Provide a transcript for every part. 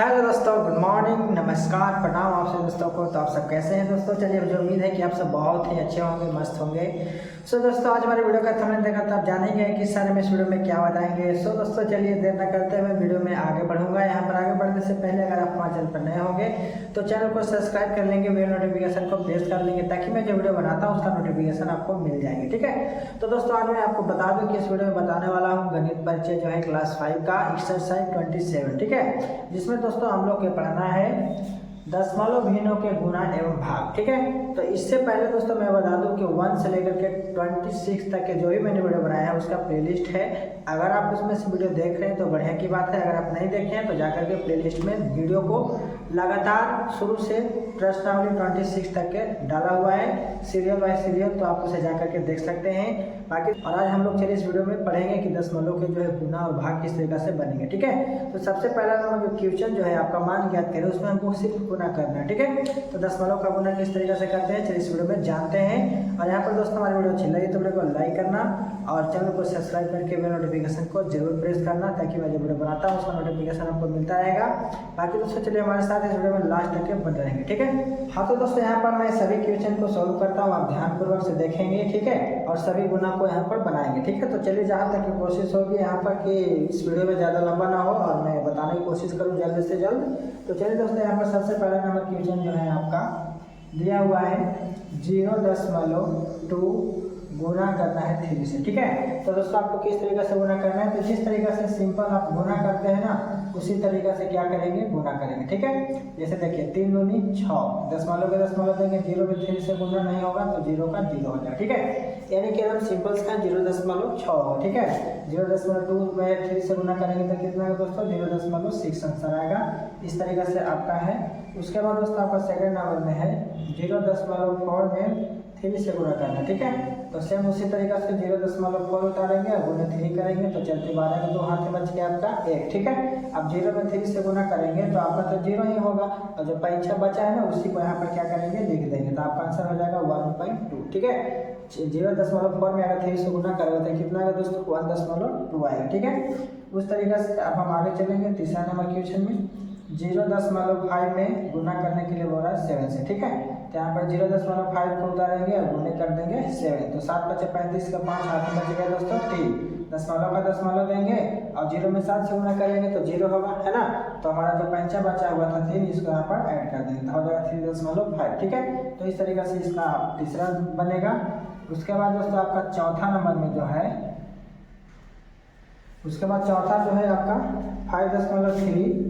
Hello दोस्तों, good morning, नमस्कार, प्रणाम आप सभी दोस्तों को। तो आप सब कैसे हैं दोस्तों? चलिए, मुझे उम्मीद है कि आप सब बहुत ही अच्छे होंगे, मस्त होंगे। सो दोस्तों, आज हमारे वीडियो का थंबनेल देखा तो आप जानेंगे कि सर हम इस वीडियो में क्या बताएंगे। सो दोस्तों, चलिए देर न करते हुए वीडियो में आगे बढ़ूंगा। यहाँ पर आगे बढ़ने से पहले अगर आप हमारे चैनल पर नए होंगे तो चैनल को सब्सक्राइब कर लेंगे, बेल नोटिफिकेशन को प्रेस कर लेंगे ताकि मैं जो वीडियो बनाता हूँ उसका नोटिफिकेशन आपको मिल जाएंगे। ठीक है, तो दोस्तों आज मैं आपको बता दूं कि इस वीडियो में बताने वाला हूँ गणित परिचय जो है क्लास 5 का एक्सरसाइज 27। ठीक है, जिसमें दोस्तों हम लोग के पढ़ना है दशमलव भिन्नों के गुणा एवं भाग। ठीक है, तो इससे पहले दोस्तों मैं बता दूं कि 1 से लेकर के 26 तक के जो भी मैंने वीडियो बनाया है उसका प्लेलिस्ट है। अगर आप उसमें से वीडियो देख रहे हैं तो बढ़िया की बात है, अगर आप नहीं देखे हैं तो जाकर के प्लेलिस्ट में वीडियो को लगातार शुरू से प्रश्नावली 26 तक के डाला हुआ है, सीरियल बाय सीरियल, तो आप उसे जाकर के देख सकते हैं। बाकी और आज हम लोग चलिए इस वीडियो में पढ़ेंगे कि दशमलव के जो है गुना और भाग किस तरीके से बनेंगे। ठीक है, तो सबसे पहला नंबर जो क्वेश्चन जो है आपका मान ज्ञात करें, उसमें हमको सिर्फ गुना करना है। ठीक है, तो दशमलव का गुना किस तरीके से करते हैं चलिए इस वीडियो में जानते हैं। और यहाँ पर दोस्तों हमारी वीडियो अच्छी लगी तो वीडियो को लाइक करना और चैनल को सब्सक्राइब करके बेल नोटिफिकेशन को जरूर प्रेस करना ताकि मैं जो वीडियो बनाता हूँ उसका नोटिफिकेशन आपको मिलता रहेगा। बाकी दोस्तों चलिए हमारे साथ इस वीडियो में लास्ट तक के बन रहेंगे। ठीक है, हाँ तो दोस्तों यहाँ पर मैं सभी क्वेश्चन को सॉल्व करता हूँ, आप ध्यानपूर्वक से देखेंगे। ठीक है, और सभी गुना को यहाँ पर बनाएंगे। ठीक है, तो चलिए जहाँ तक की कोशिश होगी यहाँ पर कि इस वीडियो में ज़्यादा लंबा ना हो और मैं बताने की कोशिश करूँ जल्द से जल्द। तो चलिए दोस्तों यहाँ पर सबसे पहला नंबर क्वेश्चन जो है आपका दिया हुआ है 0.2 गुना करना है 3 से। ठीक है, तो दोस्तों आपको किस तरीके से गुना करना है, तो जिस तरीके से सिंपल आप गुना करते हैं ना उसी तरीके से क्या करेंगे, गुना करेंगे। ठीक है, जैसे देखिए 3 दूनी 6, दशमलव के दशमलव देंगे, 0 में 3 से गुना नहीं होगा तो 0 का 0 हो जाएगा। ठीक है, यानी कि एकदम सिंपल सा 0.6 हो। ठीक है, 0.2 में 3 से गुना करेंगे तो कितना है दोस्तों, 0.6 आंसर आएगा। इस तरीके से आपका है। उसके बाद दोस्तों आपका सेकंड नंबर में है 0.4 में 3 से गुना करना। ठीक है, तो सेम उसी तरीके से 0.4 उतारेंगे और गुना 3 करेंगे तो चलते 12 के 2 हाथ में बच गया आपका 1। ठीक है, अब 0 में 3 से गुना करेंगे तो आपका तो 0 ही होगा और जो परीक्षा बचा है ना उसी को यहाँ पर क्या करेंगे, लिख देंगे तो आपका आंसर हो जाएगा 1.2। ठीक है, 0.4 में अगर 3 से गुना करेंगे तो कितना आएगा दोस्तों, 1.2 आएगा। ठीक है, उस तरीके से अब हम आगे चलेंगे तीसरा नंबर क्वेश्चन में 0.5 में गुना करने के लिए बोल रहा है 7 से। ठीक है, तो यहाँ पर 0.5 को उतारेंगे और गुने कर देंगे 7, तो 7 बचे 35 का 5 हाथ में बच गया दोस्तों 3, दशमलव का दशमलव देंगे और 0 में 7 से गुना करेंगे तो 0 होगा, है ना। तो हमारा जो पंचा बचा हुआ था 3, इसको यहाँ पर ऐड कर देंगे तो हो जाएगा 3.5। ठीक है, तो इस तरीके से इसका तीसरा बनेगा। उसके बाद दोस्तों आपका चौथा नंबर में जो है, उसके बाद चौथा जो है आपका 5.3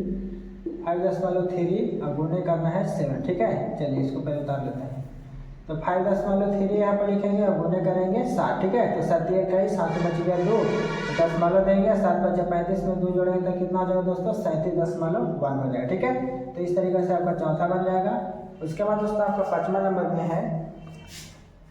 और गुणे करना है 7। ठीक है, चलिए इसको पहले उतार लेते हैं। तो 5.3 यहाँ पर लिखेंगे और गुणे करेंगे 7। ठीक है, तो 7 1 है, 7 बच गया 2, दशमलव देंगे, 7 बचे 35 में 2 जोड़ेंगे तो कितना हो जाएगा दोस्तों, 37.1 हो जाएगा। ठीक है, तो इस तरीके से आपका चौथा बन जाएगा। उसके बाद दोस्तों आपका 5वां नंबर में है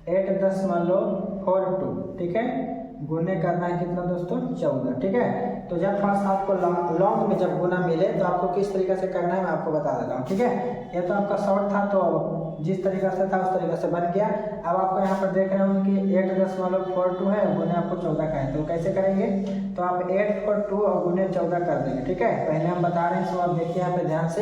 8.42। ठीक है, गुने करना है कितना दोस्तों, 14। ठीक है, तो जब फर्स्ट आपको लॉन्ग में जब गुना मिले तो आपको किस तरीके से करना है मैं आपको बता देता हूँ। ठीक है, ये तो आपका शॉर्ट था तो जिस तरीके से था उस तरीके से बन गया। अब आपको यहाँ पर देख रहे हो कि 8.42 है, गुने आपको 14 का है, तो कैसे करेंगे, तो आप 842 और गुने 14 कर देंगे। ठीक है, पहले हम बता रहे हैं, सो आप देखिए यहाँ पे ध्यान से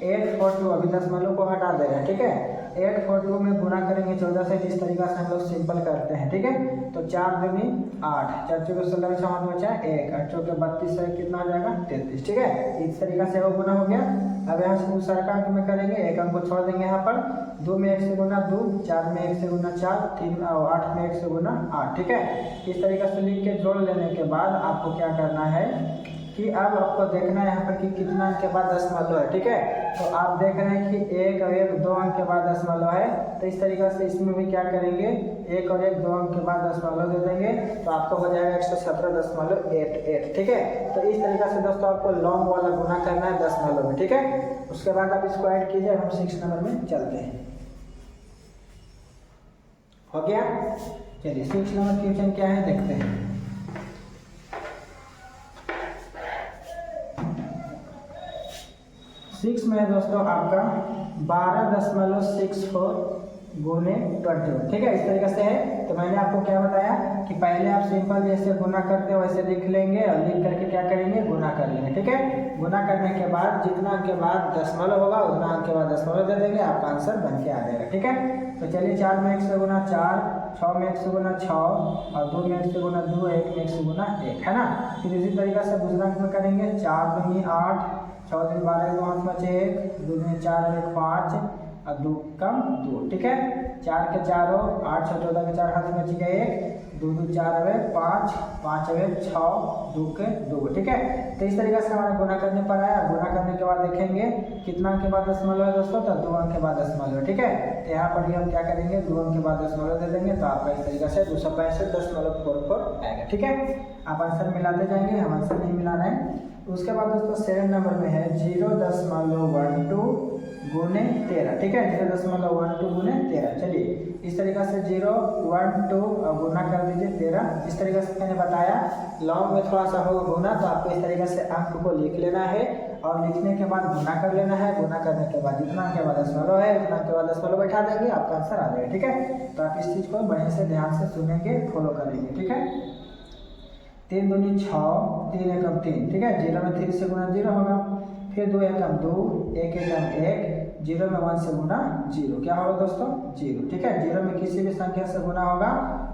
842, अभी दशमलव को हटा दे रहे हैं। ठीक है, 842 में गुना करेंगे 14 से, जिस तरीके से हम लोग सिंपल करते हैं। ठीक है, तो 4 दूनी 8, 4 चौके 16 का हाथ बचा 1, 8 चौके 32 से कितना आ जाएगा 33। ठीक है, इस तरीके से वो गुना हो गया। अब यहाँ से दूसरा अंक में करेंगे, एक अंक को छोड़ देंगे यहाँ पर, 2 में 1 से गुना 2, 4 में 1 से गुना 4, 3 और 8 में 1 से गुना 8। ठीक है, इस तरीके से लिख के जोड़ लेने के बाद आपको क्या करना है कि अब आपको देखना है यहाँ पर कि कितना अंक के बाद दशमलव है। ठीक है, तो आप देख रहे हैं कि 1 और 1 2 अंक के बाद दशमलव है, तो इस तरीके से इसमें भी क्या करेंगे, 1 और 1 2 अंक के बाद दशमलव दे देंगे तो आपको हो जाएगा 117.88। ठीक है, तो इस तरीके से दोस्तों आपको लॉन्ग वाला गुना करना है दशमलव में। ठीक है, उसके बाद आप इसको ऐड कीजिए, हम 6 नंबर में चलते हैं। हो गया, चलिए 6 नंबर क्वेश्चन क्या है देखते हैं। 6 में है दोस्तों आपका 12.64 गुने 21। ठीक है, इस तरीके से है। तो तो मैंने आपको क्या बताया कि पहले आप सिंपल जैसे गुना करते हो वैसे लिख लेंगे और लिख करके क्या करेंगे, गुना कर लेंगे। ठीक है, गुना करने के बाद जितना अंक के बाद दशमलव होगा उतना अंक के बाद दशमलव दे देंगे, आपका आंसर बन के आ जाएगा। ठीक है, तो चलिए 4 में 1 से गुना 4, 6 में 1 से गुना 6 और 2 में 1 से गुना 2, 1 में 1 से गुना 1, है ना। फिर इसी तरीके से दूसरा अंक में करेंगे 4 दूनी 8, 6 दूनी 12, 2 हाथ बचे 1, 2 दूनी 4 1 5 और 2 कम 2। ठीक है, 4 के 4 हो 8, 6 14 के 4 हाथ में बच गया 1, 2 2 4 अवे 5, 5 अवे 6, 2 के 2। ठीक है, तो इस तरीके से हमारा गुना करने पर आया। गुना करने के बाद देखेंगे कितना अंक के बाद दशमलव है दोस्तों, तो 2 अंक के बाद दशमलव है। ठीक है, तो यहाँ पर भी हम क्या करेंगे, 2 अंक के बाद दशमलव दे देंगे, तो आपका इस तरीके से 265.44 आएगा। ठीक है, आप आंसर मिलाते जाएंगे, हम आंसर नहीं मिला रहे हैं। उसके बाद दोस्तों 7 नंबर में है 0.12 गुने 13। ठीक है, 0.12 गुने 13। चलिए इस तरीके से 0 1 2 गुना कर दीजिए 13। इस तरीके से मैंने बताया, लॉन्ग में थोड़ा सा होगा गुना, तो आपको इस तरीके से अंक को लिख लेना है और लिखने के बाद गुना कर लेना है। गुना करने के बाद जितना अंक के बाद दशमलव है उतना अंक के बाद दशमलव बैठा देंगे, आपका आंसर आ जाएगा। ठीक है, तो आप इस चीज़ को बढ़िया से ध्यान से सुनेंगे, फॉलो करेंगे। ठीक है, 3 दूनी 6, 3 एकम 3। ठीक है, 0 में 3 से गुना 0 होगा, फिर 2 एकम 2, 1 एकम 1, 0 में 1 से गुना 0, क्या होगा दोस्तों 0। ठीक है, 0 में किसी भी संख्या से गुना होगा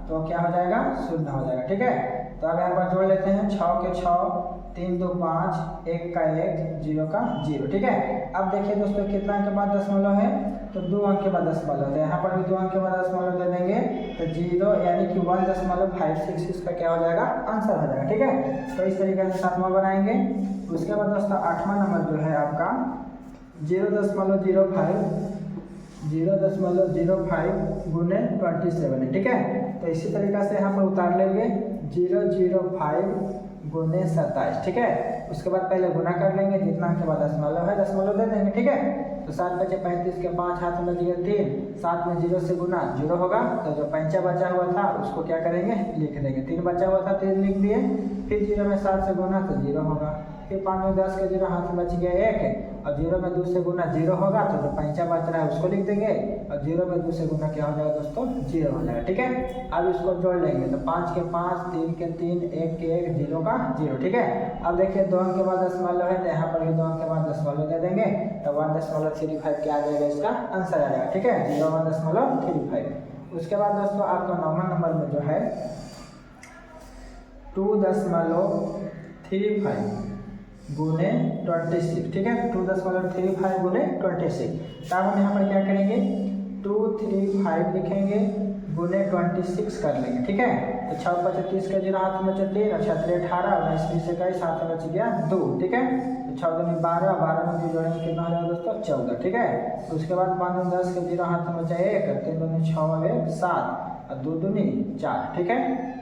तो क्या हो जाएगा, 0 हो जाएगा। ठीक है, तो अब यहाँ पर जोड़ लेते हैं 6 के 6, 3 2 5, 1 का 1, 0 का 0। ठीक है, अब देखिए दोस्तों कितना अंक के बाद दशमलव है, तो 2 अंक के बाद दशमलव है, यहाँ पर भी 2 अंक के बाद दशमलव दे देंगे, तो 0 यानी कि 1.566 इसका क्या हो जाएगा, आंसर हो जाएगा। ठीक है, तो इस तरीके से 7वां बनाएंगे। उसके बाद दोस्तों 8वां नंबर जो है आपका 0.05 गुने 27 है। ठीक है, तो इसी तरीके से यहाँ पर उतार लेंगे 0.05 गुने 27। ठीक है, उसके बाद पहले गुना कर लेंगे, जितना के बाद दशमलव है दशमलव दे देंगे। ठीक है, तो 7 बचे 35 के 5 हाथ में दिए 3, 7 में 0 से गुना 0 होगा, तो जो 5 बचा हुआ था उसको क्या करेंगे, लिख देंगे। 3 बचा हुआ था 3 लिख दिए, फिर 0 में 7 से गुना तो 0 होगा, फिर 5 में 10 के 0 हाथ में बच गया 1 और 0 में 2 से गुना 0 होगा, तो जो 5 बच रहा है उसको लिख देंगे और 0 में 2 से गुना क्या हो जाएगा दोस्तों, 0 हो जाएगा। ठीक है, अब इसको जोड़ लेंगे, तो 5 के 5, 3 के 3, 1 के 1, 0 का 0। ठीक है, अब देखिए 2 अंक के बाद दशमलव है, तो यहाँ पर भी 2 अंक के बाद दशमलव दे देंगे, तो 1.35 क्या आ जाएगा, इसका आंसर आ जाएगा। ठीक है, 1.35। उसके बाद दोस्तों आपका 9वां नंबर में जो है 2.35 गुने 26। ठीक है, 2.35 गुने 26। तब हम यहाँ पर क्या करेंगे, 235 लिखेंगे गुने 26 कर लेंगे। ठीक है, तो 6 25 के 0 हाथ में 3 और 6 18 और 19 20 21 हाथ में बच गया 2। ठीक है, तो 6 दूनी 12, 12 में 2 जोड़ेंगे कितना हो जाएगा दोस्तों, 14। ठीक है, उसके बाद 5 दूनी 10 के 0 हाथ में बचा 1, 3 दूनी 6 1 7 और 2 दूनी 4। ठीक है,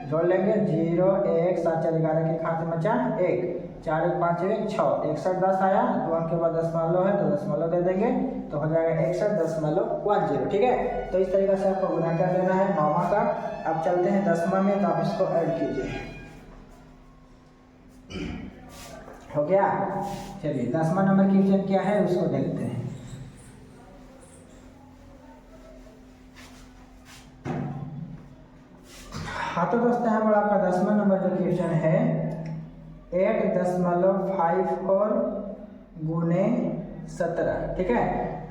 जोड़ लेंगे 0 1 7 4 11 के खाते में बचा 1, 4 1 5 1 6, 61 10 आया, 2 अंक के बाद दशमलव है तो दशमलव दे देंगे, तो हो जाएगा 61.10। ठीक है, तो इस तरीके से आपको गुना कर लेना है 9वां का। अब चलते हैं 10वां में, तो आप इसको ऐड कीजिए। हो गया, चलिए 10वां नंबर क्वेश्चन क्या है उसको देखते हैं। हाँ तो दोस्तों यहाँ पर आपका 10वां नंबर जो क्वेश्चन है 8.54 गुने 17। ठीक है,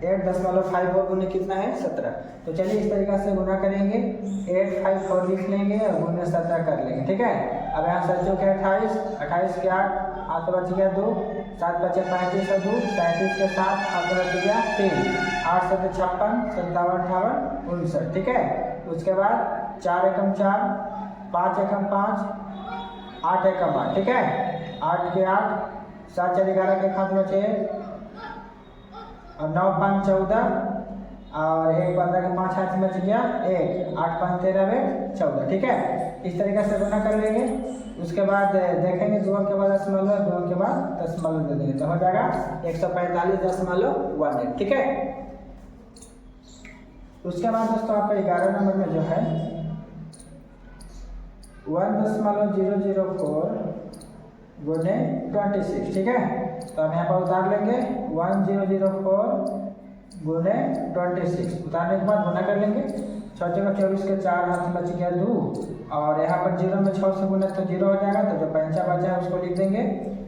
8.54 गुने कितना है 17। तो चलिए इस तरीके से गुना करेंगे, 854 लिख लेंगे और गुने 17 कर लेंगे। ठीक है, अब यहाँ सच्चों के 28, 28 के 8 हाथ बच गया 2, 7 बचे 35 और 2, 37 के 7 हाथ बच गया 3, 8 7 56, 57 58 59। ठीक है, उसके बाद 4 एकम 4, 5 एकम 5, 8 एकम 8। ठीक है, 8 के 8, 7 4 11 के खाते बचे और 9 5 14 और 1 15 के 5 हाथ में बच गया 1, 8 5 13 1 14। ठीक है, इस तरीके से गुना कर लेंगे। उसके बाद देखेंगे 2 अंक के बाद दशमलव, 2 अंक के बाद दशमलव दे देंगे, तो हो जाएगा 145.18। ठीक है, उसके बाद दोस्तों आपका 11 नंबर में जो है 1.004 गुने 26। ठीक है, तो हम यहाँ पर उतार लेंगे 1004 गुने 26। उतारने के बाद गुना कर लेंगे, 6 जगह 24 के 4 हाथ में बच गया 2, और यहाँ पर 0 में 6 से गुना तो 0 हो जाएगा, तो जो पंचा बचा है उसको लिख देंगे।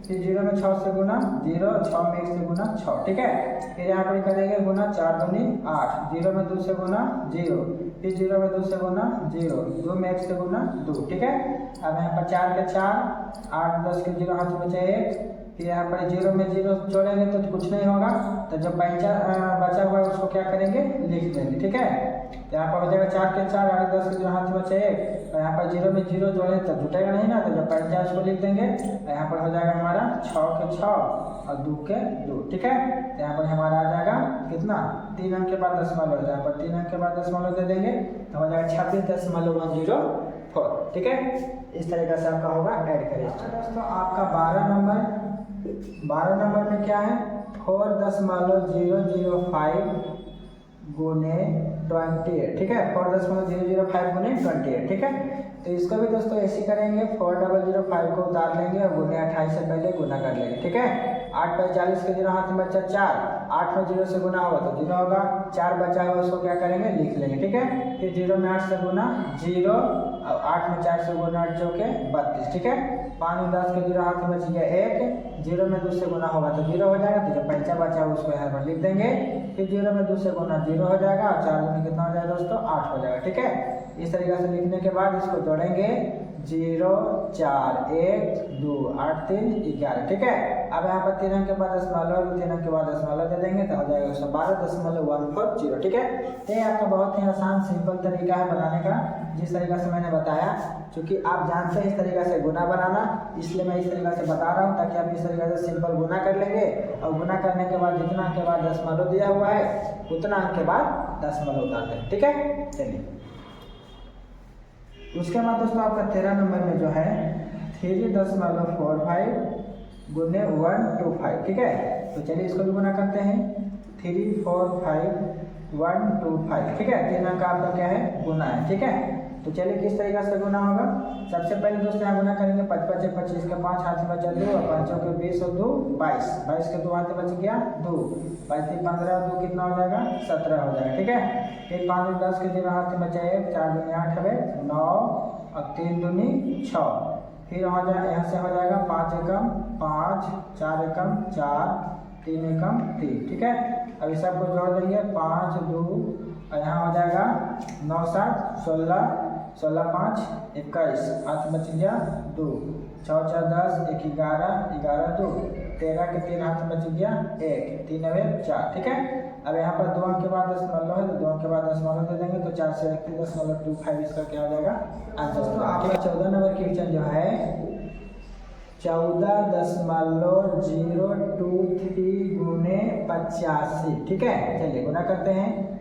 फिर 0 में 6 से गुना 0, 6 में 1 से गुना 6, ठीक है। फिर यहाँ पर करेंगे गुना 4 दूनी 8, 0 में 2 से गुना 0, फिर 0 में 2 से गुना 0, 2 में 1 से गुना 2, ठीक है। अब यहाँ पर 4 के 4, 8 10 के 0 हाथ में बचे 1, फिर यहाँ पर 0 में 0 जोड़ेंगे तो कुछ नहीं होगा, तो जब पंचा बचा हुआ है उसको क्या करेंगे, लिख देंगे, ठीक है। तो यहाँ पर हो जाएगा 4 के 4, 8 10 के 0 हाथ में बचे 1, और यहाँ पर 0 में 0 जोड़े तो जुटेगा नहीं ना, तो जब पंचा उसको लिख देंगे। यहाँ पर हो जाएगा हमारा 6 के 6 और 2 के 2, ठीक है। तो यहाँ पर हमारा आ जाएगा कितना, 3 अंक के बाद दशमलव, यहाँ पर 3 अंक के बाद दशमलव दे देंगे तो हो जाएगा 26.104, ठीक है। इस तरीके से आपका होगा, ऐड करें। दोस्तों आपका 12 नंबर में क्या है, 4.005 गुने 28, ठीक है। 4.005 गुने 28, ठीक है। तो इसको भी दोस्तों ऐसे करेंगे, 4005 को उतार लेंगे और गुने 28 से पहले गुना कर लेंगे, ठीक है। 8 पर 40 के 0 हाथ में बचा 4, 8 में 0 से गुना होगा तो 0 होगा, 4 बचा हुआ उसको क्या करेंगे, लिख लेंगे, ठीक है। फिर 0 में 8 से गुना 0, और 8 में 4 से गुना 8 चौके 32, ठीक है। 5 में 10 के 0 हाथ में बच गया 1, 0 में 2 से गुना होगा तो 0 हो जाएगा, तो जब पंचा बचा हुआ उसको यहाँ पर लिख देंगे। फिर 0 में 2 से गुना 0 हो जाएगा, और 4 में कितना हो जाएगा दोस्तों, 8 हो जाएगा, ठीक है। इस तरीके से लिखने के बाद इसको जोड़ेंगे, 0 4 1 2 8 3 11, ठीक है। अब यहाँ पर 3 अंक के बाद दशमलव, 3 अंक के बाद दशमलव दे देंगे तो हो जाएगा 12.140, ठीक है। तो ये आपका बहुत ही आसान सिंपल तरीका है बनाने का, जिस तरीका से मैंने बताया। क्योंकि आप जानते हैं इस तरीके से गुना बनाना, इसलिए मैं इस तरीके से बता रहा हूँ, ताकि आप इस तरीके से सिंपल गुना कर लेंगे, और गुना करने के बाद जितना अंक के बाद दशमलव दिया हुआ है उतना अंक के बाद दशमलव उतार दें, ठीक है। चलिए उसके बाद दोस्तों आपका 13 नंबर में जो है 3.45 गुने 125, ठीक है। तो चलिए इसको भी गुना करते हैं, 345 ठीक है। 3 अंक आपका क्या है, गुना है, ठीक है। तो चलिए किस तरीके से गुना होगा। सबसे पहले दोस्तों यहाँ गुना करेंगे, 5 5 25 का 5 हाथ में बचा 2, और 5 के 20 और 2 22, 22 के 2 हाथ में बच गया 2, 5 3 15 और 2 कितना हो जाएगा, 17 हो जाएगा, ठीक है। फिर 5 और 10 के 0 हाथ में बचा 1, 4 दूनी 8 है 9, और 3 दूनी 6। फिर हो जाए यहाँ से हो जाएगा 5 एकम 5, 4 एकम 4, 3 एकम 3, ठीक है। अभी सबको जोड़ देंगे, 5 2, और यहाँ हो जाएगा 9 7 16, 16 5 21, हाथ बच गया 2, 6 4 10, 1 11, 11 2, 13 के 3 हाथ बच गया 1, 3 4, ठीक है। अब यहाँ पर 2 अंक के बाद दशमलव है, तो 2 अंक के बाद दशमलव दे देंगे, तो 4 से 31.25 इसका क्या हो जाएगा, आंसर। तो आपका 14 नंबर क्वेश्चन जो है 14.023 गुने 85, ठीक है। चलिए गुना करते हैं,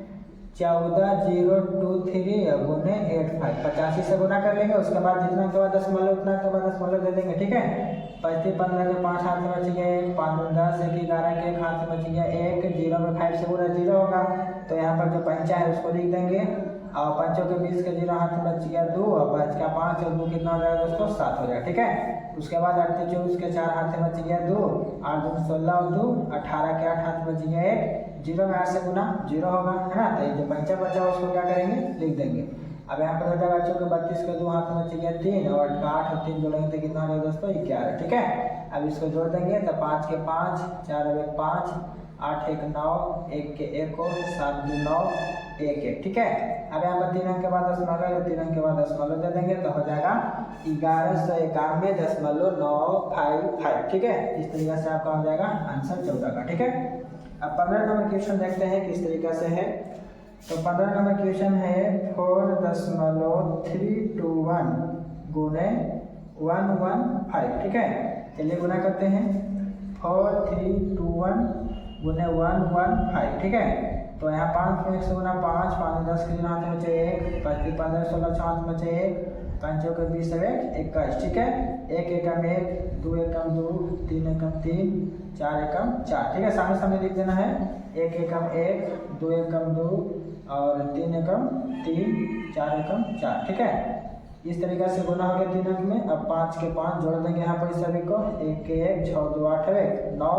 14.023 गुने 85, 85 से गुना कर लेंगे। उसके बाद जितना के बाद दशमलव उतना के बाद दशमलव दे देंगे, ठीक है। 5 15 के 5 हाथ में बच गया 1, 5 10 1 11 के 1 हाथ में बच गया 1, 0 में 5 से गुना 0 होगा, तो यहाँ पर जो पंचा है उसको लिख देंगे, और 5 के 20 के 0 हाथ में बच गया 2, और 5 का 5 और 2 कितना हो जाएगा दोस्तों, 7 हो जाएगा, ठीक है। उसके बाद 8 के 24 के 4 हाथ में बच गया 2, 8 2 16 और 2, 18 के 8 हाथ में बच गया 1, 0 में 8 से गुना 0 होगा, है ना। तो ये जो पंचा बचा उसको क्या करेंगे, लिख देंगे। अब यहाँ पर हो जाएगा 8 के 32 के 2 हाथ में बच गया 3, और 8 और 3 जोड़ेंगे तो कितना हो जाएगा दोस्तों, 11, ठीक है। अब इसको जोड़ देंगे, तो 5 के 5, 4 और 1 5, 8 1 9, 1 के 1 और 7 2 9 1 1, ठीक है। अब यहाँ पर 3 अंक के बाद दशमलव, 3 अंक के बाद दशमलव दे देंगे, तो हो जाएगा 1191.955, ठीक है। इस तरीके से आपका हो जाएगा आंसर 14 का, ठीक है। अब 15 नंबर क्वेश्चन देखते हैं किस तरीके से है। तो 15 नंबर क्वेश्चन है 4.321 गुने 115, ठीक है। चलिए गुना करते हैं, 4321 गुने 115, ठीक है। तो यहाँ 5 में 1 से गुना 5, 5 10 के 0 हाथ में बचे 1, 5 15 16 6 हाथ में बचे 1, 5 के 20 21, ठीक है। 1 एकम 1, 2 एकम 2, 3 एकम 3, 4 एकम 4, ठीक है। सामने सामने लिख देना है, 1 एकम 1, 2 एकम 2, और 3 एकम 3, 4 एकम 4, ठीक है। इस तरीके से गुना हो गया 3 अंक में। अब 5 के 5 जोड़ देंगे यहाँ पर इस सभी को, 1 के 1, 6 2 8 है 9,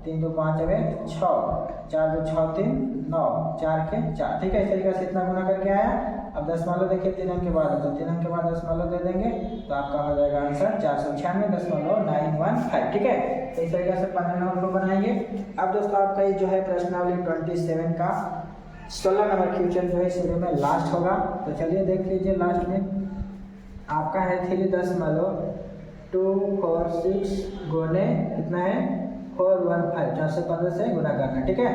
3 2 5 है 6, 4 2 6 3 9, 4 के 4, ठीक है। इस तरीके से इतना गुना करके आया। अब दशमलव देखिए 3 अंक के बाद है, तो 3 अंक के बाद दशमलव दे देंगे तो आपका हो जाएगा आंसर 496.915। ठीक है, तो इस तरीके से 15 नंबर को बनाएंगे। अब दोस्तों आपका ये जो है प्रश्नावली 27 का 16 नंबर क्वेश्चन जो है इस वीडियो में लास्ट होगा। तो चलिए देख लीजिए, लास्ट में आपका है 3.246 गुने कितना है 415, 415 से गुना करना। ठीक है,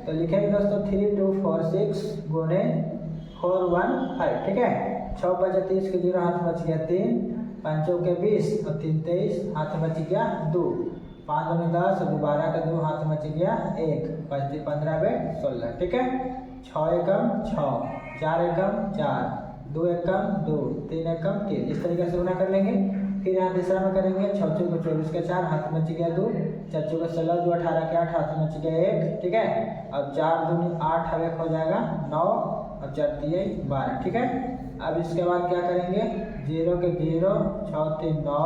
तो लिखेंगे दोस्तों 3246 गुने 415। ठीक है, 6 बचे 30 के 0 हाथ बच गया 3, 5 के 20 और 3 23 हाथ बच गया 2, 5 दूनी 10 और 12 का 2 हाथ बच गया 1, 5 3 15 बे 16। ठीक है, 6 एकम 6, 4 एकम 4, 2 एकम 2, 3 एकम 3, इस तरीके से गुना कर लेंगे। फिर यहाँ तीसरा में करेंगे 6 को 24 के 4 हाथ में बच गया 2, 4 को 16, 2 18 के 8 हाथ में बच गया 1। ठीक है, अब 4 दूनी 8 अब 1 हो जाएगा 9 और 4 3 12। ठीक है, अब इसके बाद क्या करेंगे 0 के 0, 6 3 9,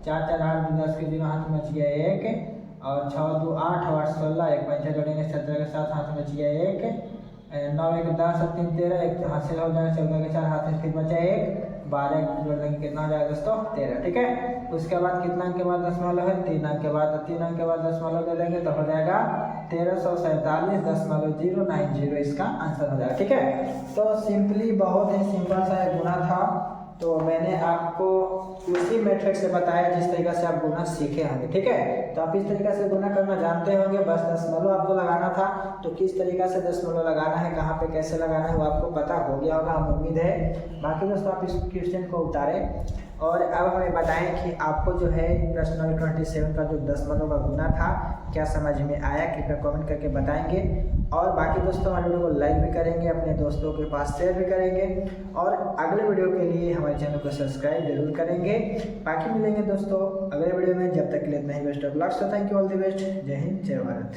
4 4 8 10 के 0 हाथ में बच गया 1 और 6 2 8 8 16, 1 5 6 जोड़ेंगे 17 के 7 हाथ में बच गया 1, 9 1 10 और 3 13, 1 हासिल हो जाएगा 14 के 4 हाथ में फिर बचा 1, 12 जोड़ देंगे कितना हो जाएगा दोस्तों 13। ठीक है, उसके बाद कितना अंक के बाद दशमलव है 3 अंक के बाद, 3 अंक के बाद दशमलव दे देंगे तो हो जाएगा 1347.090 इसका आंसर हो जाएगा। ठीक है, तो सिंपली बहुत ही सिंपल सा एक गुना था, तो मैंने आपको उसी मेथड से बताया जिस तरीके से आप गुना सीखे होंगे। ठीक है, तो आप इस तरीके से गुना करना जानते होंगे, बस दशमलव आपको लगाना था। तो किस तरीके से दशमलव लगाना है, कहाँ पे कैसे लगाना है वो आपको पता हो गया होगा, हम उम्मीद है। बाकी दोस्तों आप इस क्वेश्चन को उतारें और अब हमें बताएं कि आपको जो है प्रश्न 27 का जो दशमलव का गुना था क्या समझ में आया, कृपया कमेंट करके बताएंगे। और बाकी दोस्तों हमारे वीडियो को लाइक भी करेंगे, अपने दोस्तों के पास शेयर भी करेंगे और अगले वीडियो के लिए हमारे चैनल को सब्सक्राइब जरूर करेंगे। बाकी मिलेंगे दोस्तों अगले वीडियो में, जब तक के लिए इतना ही, best of luck. Thank you, all the best, जय हिंद, जय भारत।